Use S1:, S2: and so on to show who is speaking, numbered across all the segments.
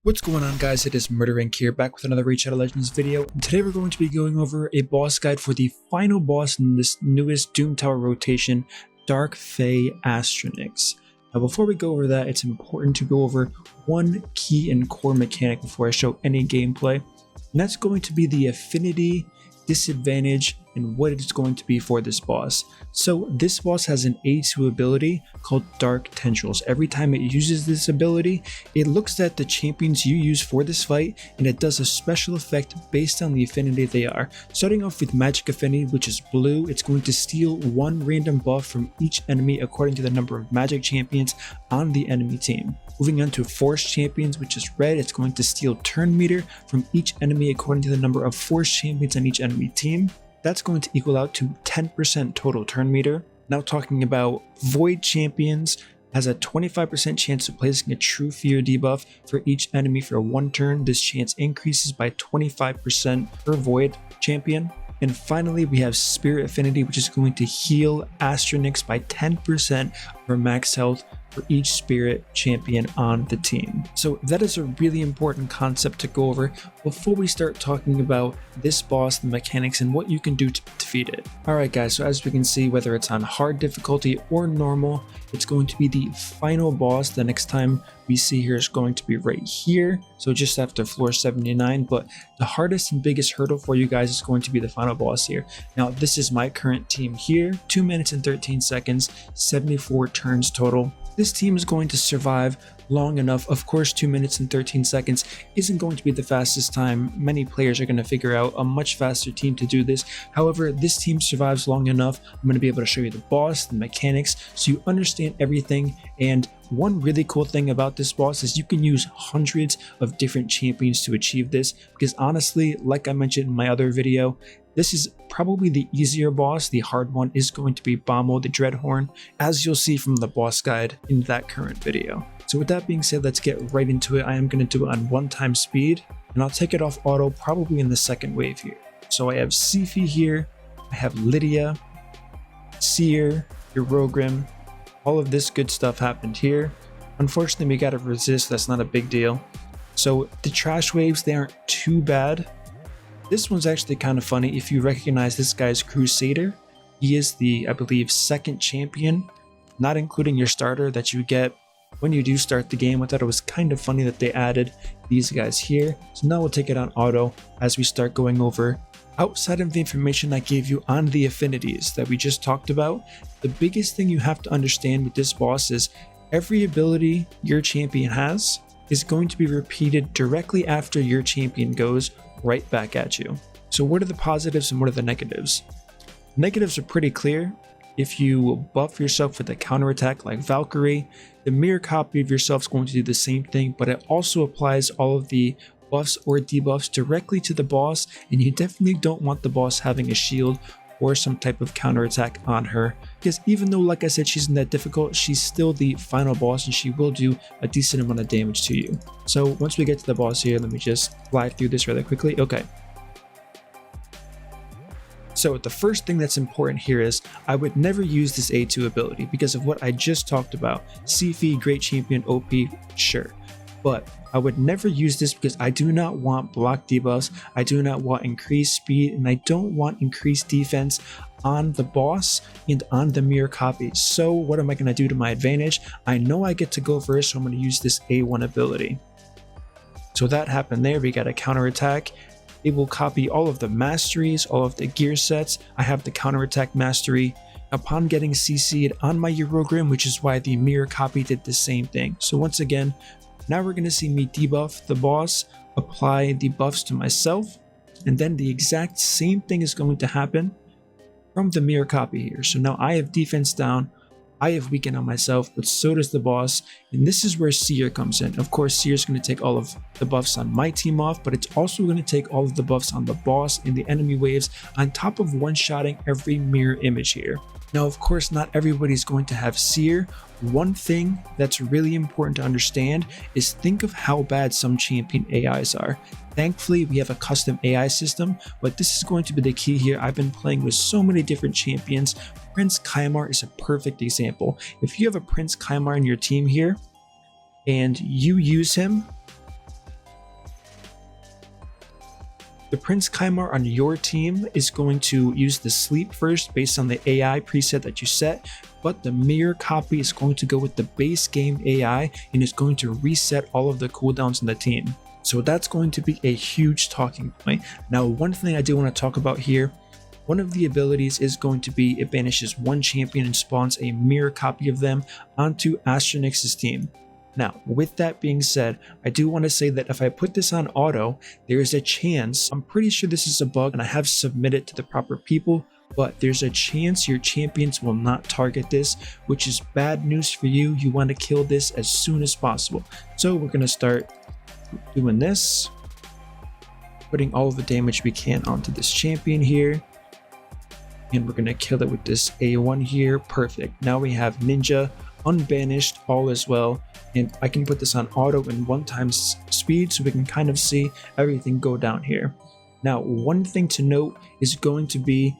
S1: What's going on, guys? It is MurderInc here, back with another Raid Shadow Legends video. And today we're going to be going over a boss guide for the final boss in this newest Doom Tower rotation, Dark Fae Astranyx. Now before we go over that, it's important to go over one key and core mechanic before I show any gameplay. And that's going to be the affinity, disadvantage, and what it's going to be for this boss. So this boss has an A2 ability called Dark Tendrils. Every time it uses this ability, it looks at the champions you use for this fight and it does a special effect based on the affinity they are. Starting off with magic affinity, which is blue, it's going to steal one random buff from each enemy according to the number of magic champions on the enemy team. Moving on to force champions, which is red, it's going to steal turn meter from each enemy according to the number of force champions on each enemy team. That's going to equal out to 10% total turn meter. Now talking about void champions, has a 25% chance of placing a true fear debuff for each enemy for one turn. This chance increases by 25% per void champion. And finally, we have Spirit Affinity, which is going to heal Astranyx by 10% for max health for each Spirit champion on the team. So that is a really important concept to go over before we start talking about this boss, the mechanics, and what you can do to defeat it. Alright guys, so as we can see, whether it's on hard difficulty or normal, it's going to be the final boss. The next time we see here is going to be right here, so just after floor 79, but the hardest and biggest hurdle for you guys is going to be the final boss here. Now this is my current team here, 2 minutes and 13 seconds, 74 turns total. This team is going to survive long enough. Of course, 2 minutes and 13 seconds isn't going to be the fastest time. Many players are going to figure out a much faster team to do this. However, this team survives long enough. I'm going to be able to show you the boss, the mechanics, so you understand everything. And one really cool thing about this boss is you can use hundreds of different champions to achieve this, because honestly, like I mentioned in my other video, this is probably the easier boss. The hard one is going to be Bommal, the Dreadhorn, as you'll see from the boss guide in that current video. So with that being said, let's get right into it. I am going to do it on 1x speed, and I'll take it off auto probably in the second wave here. So I have Sifi here, I have Lydia, Seer, Iragoth, all of this good stuff happened here. Unfortunately, we got to resist, that's not a big deal. So the trash waves, they aren't too bad. This one's actually kind of funny if you recognize this guy's Crusader. He is the, I believe, second champion, not including your starter that you get when you do start the game. I thought it was kind of funny that they added these guys here. So now we'll take it on auto as we start going over. Outside of the information I gave you on the affinities that we just talked about, the biggest thing you have to understand with this boss is every ability your champion has is going to be repeated directly after your champion goes right back at you. So what are the positives and what are the negatives? Negatives are pretty clear. If you buff yourself with a counterattack like Valkyrie, the mirror copy of yourself is going to do the same thing, but it also applies all of the buffs or debuffs directly to the boss, and you definitely don't want the boss having a shield or some type of counterattack on her, because even though, like I said, she's not that difficult, she's still the final boss and she will do a decent amount of damage to you. So once we get to the boss here, let me just fly through this rather quickly. Okay. So the first thing that's important here is I would never use this A2 ability because of what I just talked about. Sifi, great champion, OP, sure. But I would never use this because I do not want block debuffs, I do not want increased speed, and I don't want increased defense on the boss and on the mirror copy. So what am I going to do to my advantage? I know I get to go first, so I'm going to use this A1 ability. So that happened there. We got a counterattack. It will copy all of the masteries, all of the gear sets. I have the counterattack mastery upon getting CC'd on my Iragoth, which is why the mirror copy did the same thing. So once again, now we're going to see me debuff the boss, apply the buffs to myself, and then the exact same thing is going to happen from the mirror copy here. So now I have defense down, I have weakened on myself, but so does the boss, and this is where Seer comes in. Of course, Seer is going to take all of the buffs on my team off, but it's also going to take all of the buffs on the boss and the enemy waves on top of one-shotting every mirror image here. Now, of course, not everybody's going to have Seer. One thing that's really important to understand is think of how bad some champion AIs are. Thankfully, we have a custom AI system, but this is going to be the key here. I've been playing with so many different champions. Prince Kymar is a perfect example. If you have a Prince Kymar in your team here, and you use him The Prince Kymar on your team is going to use the sleep first based on the AI preset that you set, but the mirror copy is going to go with the base game AI and is going to reset all of the cooldowns on the team. So that's going to be a huge talking point. Now, one thing I do want to talk about here, one of the abilities is going to be it banishes one champion and spawns a mirror copy of them onto Astranyx's team. Now, with that being said, I do want to say that if I put this on auto, there is a chance, I'm pretty sure this is a bug and I have submitted to the proper people, but there's a chance your champions will not target this, which is bad news for you. You want to kill this as soon as possible. So we're going to start doing this, putting all of the damage we can onto this champion here. And we're going to kill it with this A1 here. Perfect. Now we have Ninja, unbanished, all as well. And I can put this on auto in 1x speed so we can kind of see everything go down here. Now, one thing to note is going to be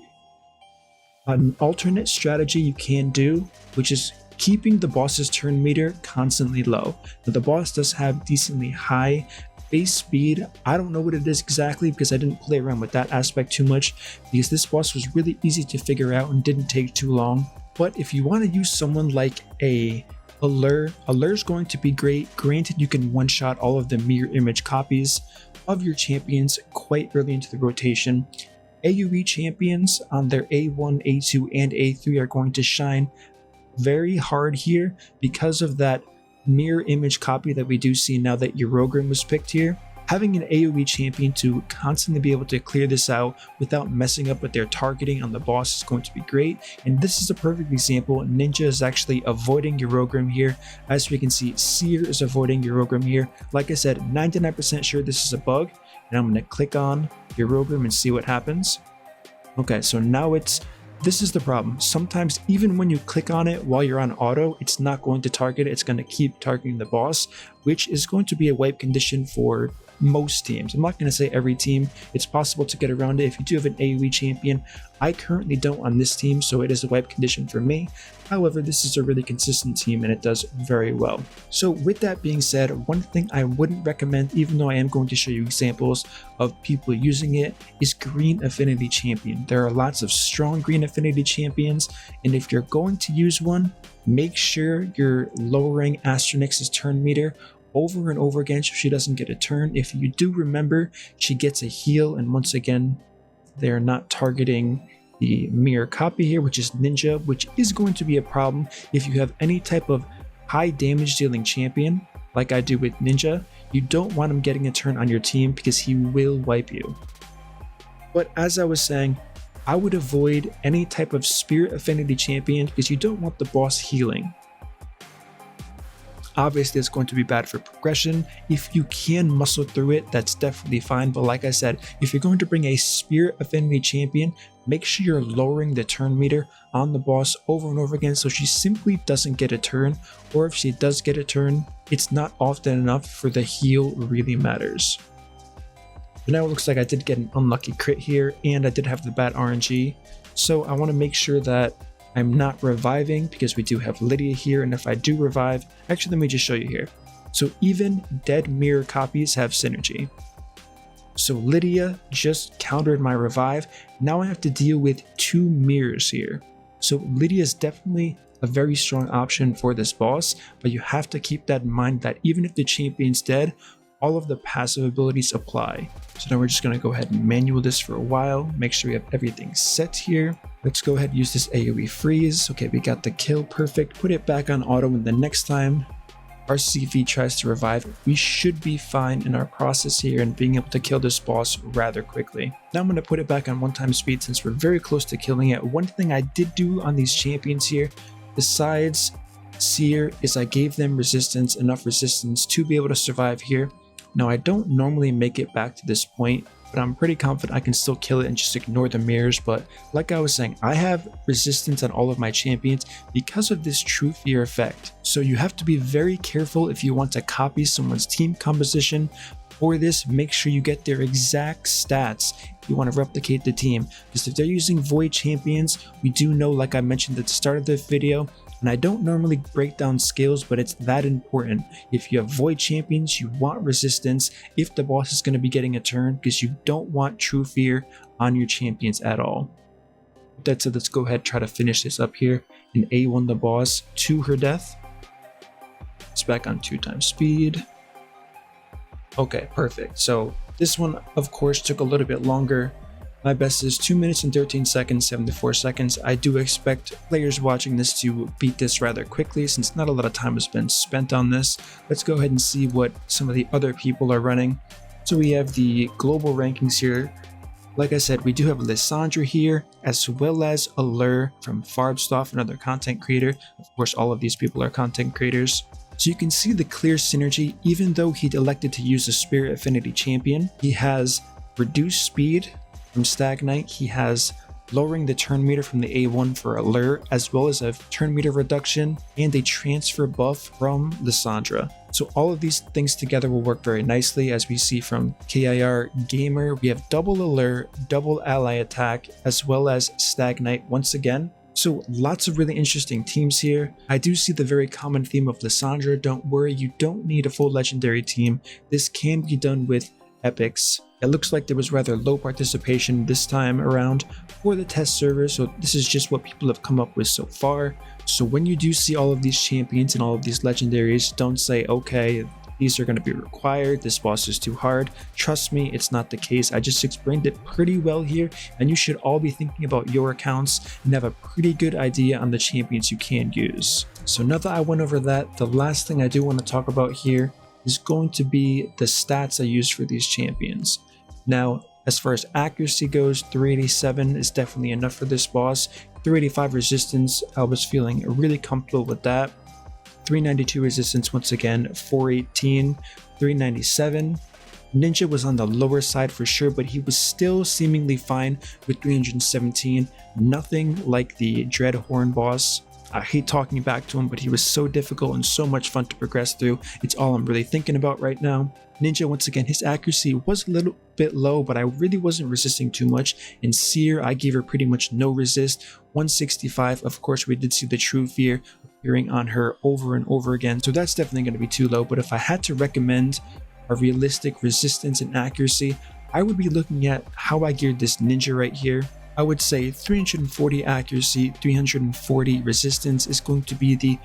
S1: an alternate strategy you can do, which is keeping the boss's turn meter constantly low. Now, the boss does have decently high base speed. I don't know what it is exactly because I didn't play around with that aspect too much, because this boss was really easy to figure out and didn't take too long. But if you want to use someone like Allure is going to be great. Granted, you can one-shot all of the mirror image copies of your champions quite early into the rotation. AoE champions on their A1, A2, and A3 are going to shine very hard here because of that mirror image copy that we do see now that Iragoth was picked here. Having an AoE champion to constantly be able to clear this out without messing up with their targeting on the boss is going to be great. And this is a perfect example. Ninja is actually avoiding Iragoth here. As we can see, Seer is avoiding Iragoth here. Like I said, 99% sure this is a bug. And I'm going to click on Iragoth and see what happens. Okay, so now this is the problem. Sometimes even when you click on it while you're on auto, it's not going to target it. It's going to keep targeting the boss, which is going to be a wipe condition for most teams. I'm not going to say every team. It's possible to get around it if you do have an AoE champion. I currently don't on this team, so it is a wipe condition for me. However, this is a really consistent team and it does very well. So with that being said, one thing I wouldn't recommend, even though I am going to show you examples of people using it, is green affinity champion. There are lots of strong green affinity champions, and if you're going to use one, make sure you're lowering Astranyx's turn meter over and over again so she doesn't get a turn. If you do remember, she gets a heal, and once again, they're not targeting the mirror copy here, which is Ninja, which is going to be a problem if you have any type of high damage dealing champion like I do with Ninja. You don't want him getting a turn on your team because he will wipe you. But as I was saying, I would avoid any type of spirit affinity champion because you don't want the boss healing. Obviously, it's going to be bad for progression. If you can muscle through it, that's definitely fine. But like I said, if you're going to bring a spirit affinity champion, make sure you're lowering the turn meter on the boss over and over again so she simply doesn't get a turn. Or if she does get a turn, it's not often enough for the heal really matters. But now it looks like I did get an unlucky crit here, and I did have the bad RNG. So I want to make sure that I'm not reviving because we do have Lydia here, and if I do revive, actually let me just show you here. So even dead mirror copies have synergy. So Lydia just countered my revive. Now I have to deal with 2 mirrors here. So Lydia is definitely a very strong option for this boss, but you have to keep that in mind that even if the champion's dead, all of the passive abilities apply. So now we're just going to go ahead and manual this for a while, make sure we have everything set here. Let's go ahead and use this AoE freeze. Okay, we got the kill, perfect. Put it back on auto, and the next time our CV tries to revive, we should be fine in our process here and being able to kill this boss rather quickly. Now I'm going to put it back on 1x speed since we're very close to killing it. One thing I did do on these champions here, besides Seer, is I gave them resistance, enough resistance to be able to survive here. Now I don't normally make it back to this point, but I'm pretty confident I can still kill it and just ignore the mirrors. But like I was saying, I have resistance on all of my champions because of this true fear effect. So you have to be very careful if you want to copy someone's team composition. For this, make sure you get their exact stats if you want to replicate the team, because if they're using void champions, we do know, like I mentioned at the start of the video, And I don't normally break down skills, but it's that important. If you have void champions, you want resistance if the boss is going to be getting a turn, because you don't want true fear on your champions at all. With that said, let's go ahead and try to finish this up here and A1 the boss to her death. It's back on 2x speed. Okay, perfect. So this one, of course, took a little bit longer. My best is 2 minutes and 13 seconds, 74 seconds. I do expect players watching this to beat this rather quickly since not a lot of time has been spent on this. Let's go ahead and see what some of the other people are running. So we have the global rankings here. Like I said, we do have Lissandra here, as well as Allure from Farbstoff, another content creator. Of course, all of these people are content creators. So you can see the clear synergy. Even though he'd elected to use a Spirit Affinity champion, he has reduced speed from Stagnite, he has lowering the turn meter from the A1 for Allure, as well as a turn meter reduction and a transfer buff from Lissandra. So all of these things together will work very nicely. As we see from KIR Gamer, we have double Allure, double ally attack, as well as Stagnite once again. So lots of really interesting teams here. I do see the very common theme of Lissandra. Don't worry, you don't need a full legendary team. This can be done with epics. It looks like there was rather low participation this time around for the test server, so this is just what people have come up with so far. So when you do see all of these champions and all of these legendaries, don't say, okay, these are going to be required, this boss is too hard. Trust me, it's not the case. I just explained it pretty well here, and you should all be thinking about your accounts and have a pretty good idea on the champions you can use. So now that I went over that, the last thing I do want to talk about here is going to be the stats I use for these champions. Now, as far as accuracy goes, 387 is definitely enough for this boss. 385 resistance, I was feeling really comfortable with that. 392 resistance once again, 418, 397. Ninja was on the lower side for sure, but he was still seemingly fine with 317. Nothing like the Dreadhorn boss. I hate talking back to him, but he was so difficult and so much fun to progress through. It's all I'm really thinking about right now. Ninja, once again, his accuracy was a little bit low, but I really wasn't resisting too much. And Seer, I gave her pretty much no resist, 165. Of course, we did see the True Fear appearing on her over and over again, so that's definitely going to be too low. But if I had to recommend a realistic resistance and accuracy, I would be looking at how I geared this Ninja right here. I would say 340 accuracy, 340 resistance is going to be the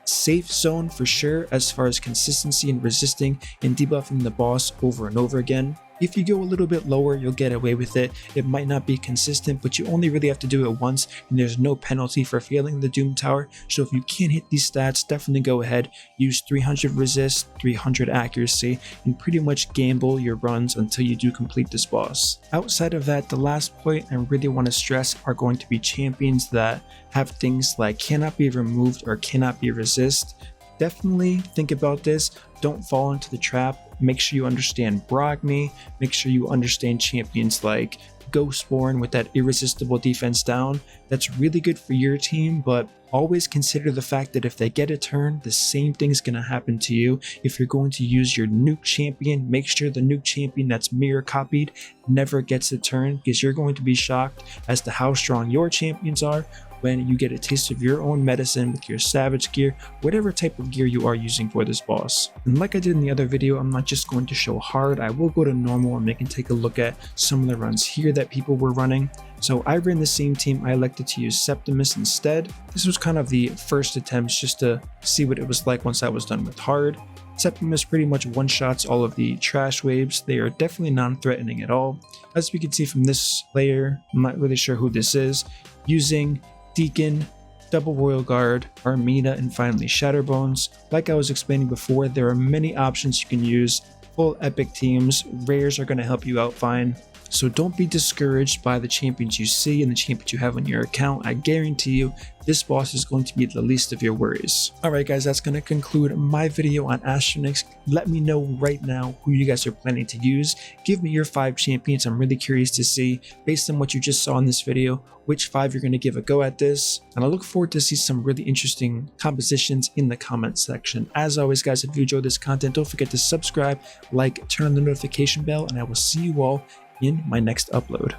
S1: safe zone for sure as far as consistency in resisting and debuffing the boss over and over again. If you go a little bit lower, you'll get away with it. It might not be consistent, but you only really have to do it once, and there's no penalty for failing the Doom Tower. So if you can't hit these stats, definitely go ahead, use 300 resist, 300 accuracy, and pretty much gamble your runs until you do complete this boss. Outside of that, the last point I really want to stress are going to be champions that have things like cannot be removed or cannot be resist. Definitely think about this. Don't fall into the trap. Make sure you understand Brogni. Make sure you understand champions like Ghostborn with that irresistible defense down. That's really good for your team, but always consider the fact that if they get a turn, the same thing's going to happen to you. If you're going to use your nuke champion, make sure the nuke champion that's mirror copied never gets a turn, because you're going to be shocked as to how strong your champions are when you get a taste of your own medicine with your savage gear, whatever type of gear you are using for this boss. And like I did in the other video, I'm not just going to show hard, I will go to normal and we can take a look at some of the runs here that people were running. So I ran the same team, I elected to use Septimus instead. This was kind of the first attempt just to see what it was like once I was done with hard. Septimus pretty much one-shots all of the trash waves. They are definitely non-threatening at all. As we can see from this player, I'm not really sure who this is, using Deacon, Double Royal Guard, Armina, and finally Shatterbones. Like I was explaining before, there are many options you can use. Full epic teams, rares are going to help you out fine. So don't be discouraged by the champions you see and the champions you have on your account. I guarantee you this boss is going to be the least of your worries. Alright guys, that's going to conclude my video on Astranyx. Let me know right now who you guys are planning to use. Give me your 5 champions. I'm really curious to see, based on what you just saw in this video, which 5 you're going to give a go at this. And I look forward to see some really interesting compositions in the comment section. As always guys, if you enjoyed this content, don't forget to subscribe, like, turn on the notification bell, and I will see you all in my next upload.